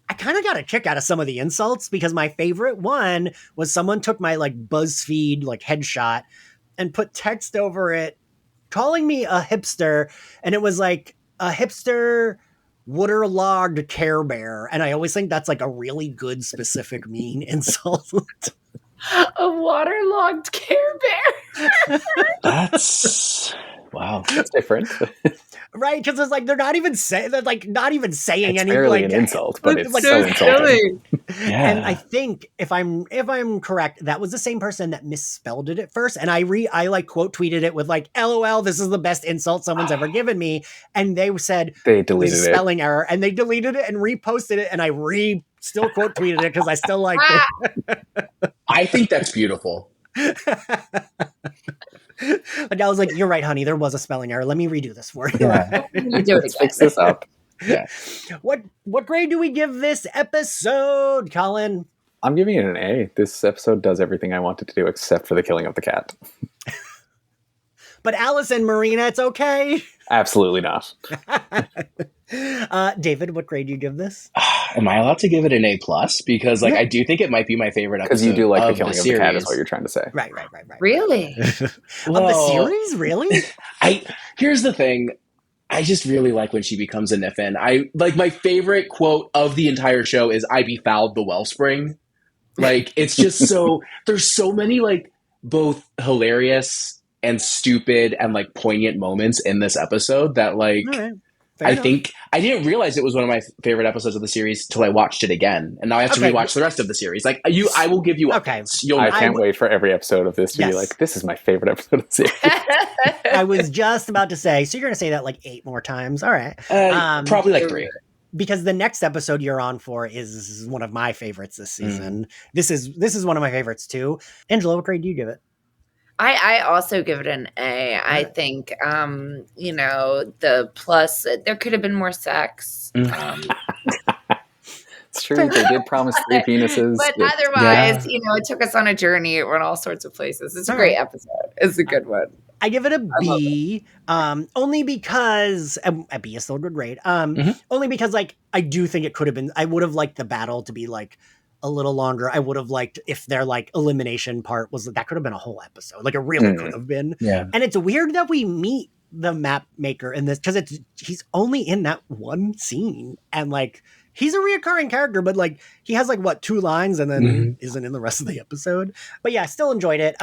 I kind of got a kick out of some of the insults because my favorite one was someone took my like BuzzFeed like headshot and put text over it calling me a hipster. And it was like a hipster waterlogged Care Bear. And I always think that's like a really good specific mean insult. A waterlogged Care Bear. That's wow. That's different. Right, because it's like they're not even saying it's any barely like an insult, but it's like so insulting. Yeah. And I think if I'm correct, that was the same person that misspelled it at first, and I like quote tweeted it with like LOL, this is the best insult someone's ever given me, and they said they deleted it, spelling error, and they deleted it and reposted it, and I still quote tweeted it because I still liked it. I think that's beautiful. Like But I was like, you're right, honey. There was a spelling error. Let me redo this for you. Yeah. Let's fix this up. Yeah. What grade do we give this episode, Colin? I'm giving it an A. This episode does everything I wanted to do except for the killing of the cat. But Alice and Marina, it's okay. Absolutely not. David, what grade do you give this? Am I allowed to give it an A+? Because I do think it might be my favorite episode. Because you do like the killing of the cat, is what you're trying to say. Right. Really? Well, of the series, really? Here's the thing. I just really like when she becomes a Niffin. My favorite quote of the entire show is "I befouled the wellspring." It's just so there's so many both hilarious and stupid and poignant moments in this episode that I think I didn't realize it was one of my favorite episodes of the series till I watched it again, and now I have to rewatch the rest of the series. I will give you okay. I can't wait for every episode of this to be this is my favorite episode of the series. I was just about to say, so you're going to say that 8 more times. All right. Probably 3. Because the next episode you're on for is one of my favorites this season. This is one of my favorites too. Angela, what grade do you give it? I also give it an A. I think, the plus, there could have been more sex. It's true. They did promise 3 penises. But otherwise, it took us on a journey. It went all sorts of places. It's a great episode. It's a good one. I give it a B, only because a B is still a good grade. Only because I do think it could have been. I would have liked the battle to be a little longer. I would have liked if their elimination part was that could have been a whole episode. It really could have been. Yeah. And it's weird that we meet the map maker in this because he's only in that one scene and he's a reoccurring character, but he has 2 lines and then isn't in the rest of the episode. But yeah, still enjoyed it.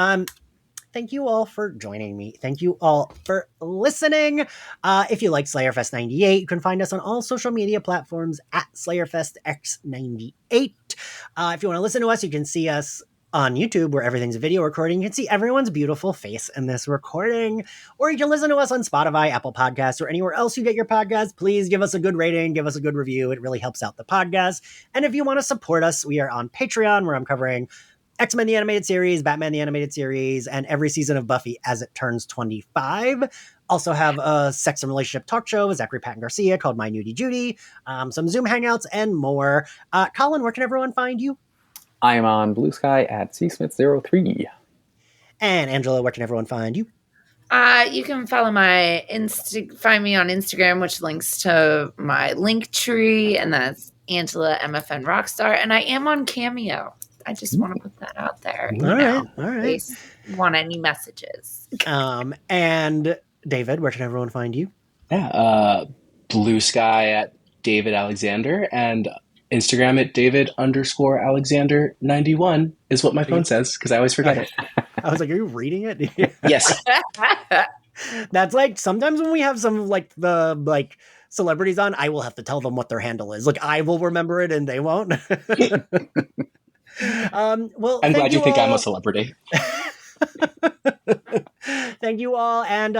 Thank you all for joining me. Thank you all for listening. If you like Slayerfest 98, you can find us on all social media platforms at SlayerFestX98. If you want to listen to us, you can see us on YouTube where everything's a video recording. You can see everyone's beautiful face in this recording. Or you can listen to us on Spotify, Apple Podcasts, or anywhere else you get your podcasts. Please give us a good rating, give us a good review. It really helps out the podcast. And if you want to support us, we are on Patreon where I'm covering X-Men the Animated Series, Batman the Animated Series, and every season of Buffy as it turns 25. Also have a sex and relationship talk show with Zachary Patton Garcia called My Nudie Judy, some Zoom hangouts, and more. Colin, where can everyone find you? I am on Blue Sky at csmith03. And Angela, where can everyone find you? You can follow find me on Instagram, which links to my link tree, and that's Angela MFN Rockstar. And I am on Cameo. I just want to put that out there. All right. In case you want any messages. And David, where can everyone find you? Yeah, Blue Sky at David Alexander and Instagram at David_Alexander91 is what my phone says because I always forget it. I was like, are you reading it? Yes. That's sometimes when we have some the celebrities on, I will have to tell them what their handle is. I will remember it and they won't. Well, I'm glad you think I'm a celebrity. Thank you all. And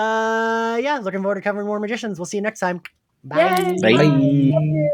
looking forward to covering more magicians. We'll see you next time. Bye. Bye.